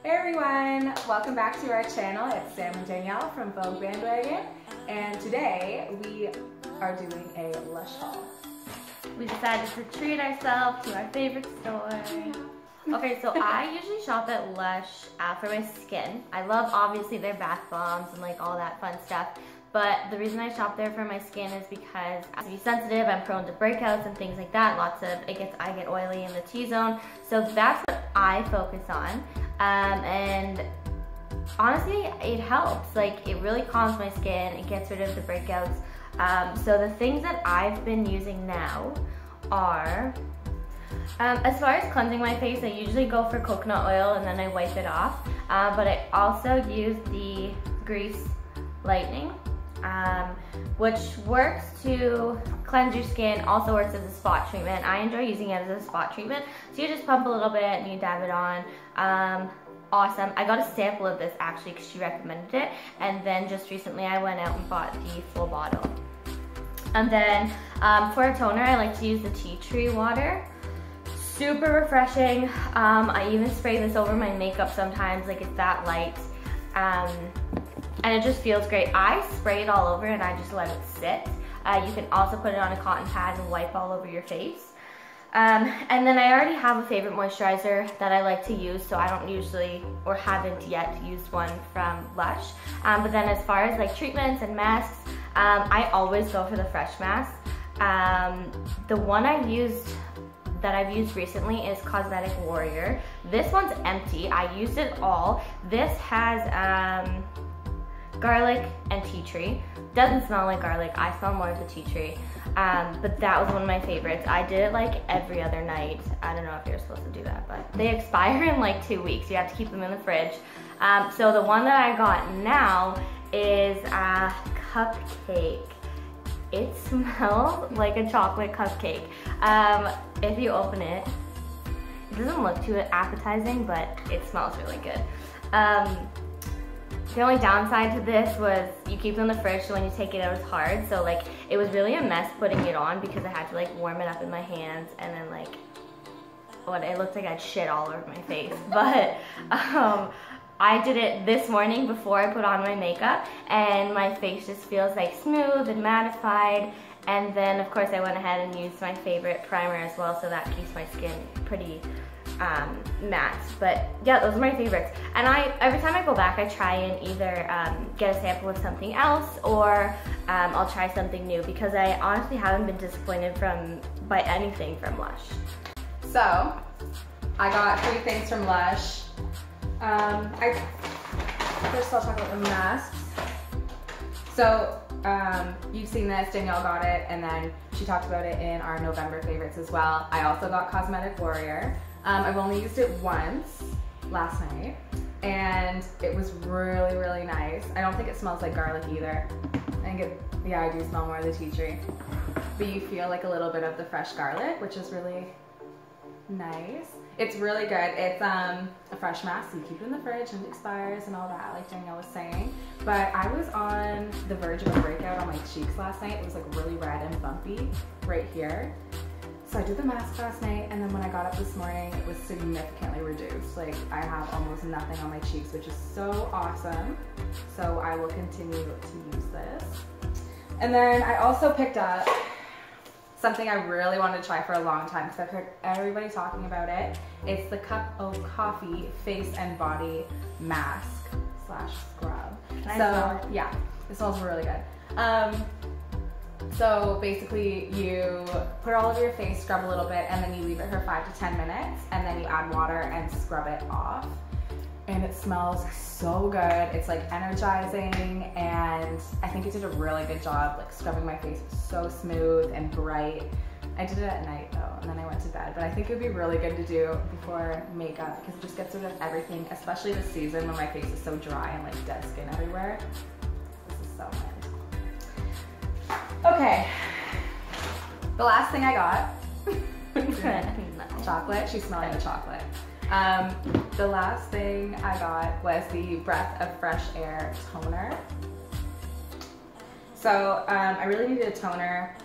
Hey everyone, welcome back to our channel. It's Sam and Danielle from Vogue Bandwagon, and today we are doing a Lush haul. We decided to treat ourselves to our favorite store. Okay, so I usually shop at Lush for my skin. I love obviously their bath bombs and like all that fun stuff. But the reason I shop there for my skin is because I'm sensitive, I'm prone to breakouts and things like that. I get oily in the T-zone. So that's what I focus on. And honestly, it helps. Like, it really calms my skin, it gets rid of the breakouts. So the things that I've been using now are, as far as cleansing my face, I usually go for coconut oil and then I wipe it off. But I also use the Grease Lightning, which works to cleanse your skin, also works as a spot treatment. I enjoy using it as a spot treatment. So you just pump a little bit and you dab it on. Awesome. I got a sample of this actually because she recommended it, and then just recently I went out and bought the full bottle. And then for a toner, I like to use the tea tree water. Super refreshing. I even spray this over my makeup sometimes, like it's that light. And it just feels great. I spray it all over and I just let it sit. You can also put it on a cotton pad and wipe all over your face. And then I already have a favorite moisturizer that I like to use, so I don't usually, or haven't yet used one from Lush. But then as far as like treatments and masks, I always go for the fresh mask. The one I've used recently is Cosmetic Warrior. This one's empty. I used it all. This has garlic and tea tree. Doesn't smell like garlic. I smell more of the tea tree. But that was one of my favorites. I did it like every other night. I don't know if you're supposed to do that, but they expire in like 2 weeks. You have to keep them in the fridge. So the one that I got now is Cupcake. It smells like a chocolate cupcake. If you open it, it doesn't look too appetizing, but it smells really good. The only downside to this was you keep it in the fridge, so when you take it out it's hard. So like, it was really a mess putting it on because I had to like warm it up in my hands, and then like, it looked like I had shit all over my face. But I did it this morning before I put on my makeup, and my face just feels like smooth and mattified. And then of course I went ahead and used my favorite primer as well, so that keeps my skin pretty matte. But yeah, those are my favorites. And every time I go back, I try and either get a sample of something else, or I'll try something new, because I honestly haven't been disappointed by anything from Lush. So, I got 3 things from Lush. First I'll talk about the masks. So, you've seen this, Danielle got it, and then she talked about it in our November favorites as well. I also got Cosmetic Warrior. I've only used it once, last night, and it was really, really nice. I don't think it smells like garlic either. I think I do smell more of the tea tree. But you feel like a little bit of the fresh garlic, which is really nice. It's really good. It's a fresh mask, so you keep it in the fridge and it expires and all that, like Danielle was saying. But I was on the verge of a breakout on my cheeks last night. It was like really red and bumpy right here. So I did the mask last night, and then when I got up this morning, it was significantly reduced. Like, I have almost nothing on my cheeks, which is so awesome. So I will continue to use this. And then I also picked up something I really wanted to try for a long time because I've heard everybody talking about it. It's the Cup of Coffee Face and Body Mask / Scrub. So yeah, it smells really good. So basically you put it all over your face, scrub a little bit, and then you leave it for 5 to 10 minutes, and then you add water and scrub it off. And it smells so good. It's like energizing, and I think it did a really good job like scrubbing my face. It's so smooth and bright. I did it at night though, and then I went to bed, but I think it would be really good to do before makeup because it just gets rid of everything, especially this season when my face is so dry and like dead skin everywhere. This is so nice. Okay, the last thing I got, chocolate. She's smelling the chocolate. The last thing I got was the Breath of Fresh Air toner. So I really needed a toner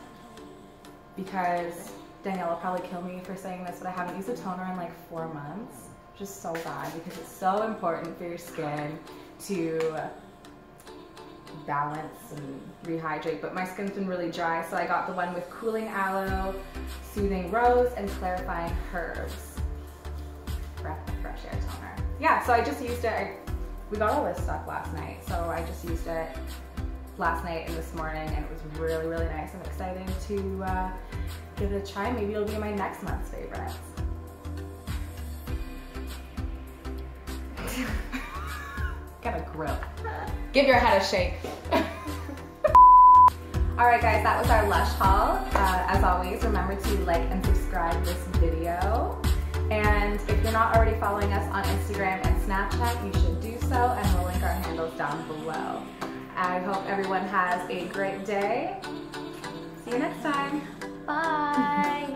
because Danielle will probably kill me for saying this, but I haven't used a toner in like 4 months. just so bad because it's so important for your skin to balance and rehydrate, but my skin's been really dry, so I got the one with cooling aloe, soothing rose, and clarifying herbs. Breath of fresh air toner. Yeah, so I just used it. We got all this stuff last night, so I just used it last night and this morning, and it was really, really nice. I'm excited to give it a try. Maybe it'll be my next month's favorites. Got a grip. Give your head a shake. Alright guys, that was our Lush haul. As always, remember to like and subscribe this video. And if you're not already following us on Instagram and Snapchat, you should do so, and we'll link our handles down below. I hope everyone has a great day. See you next time. Bye.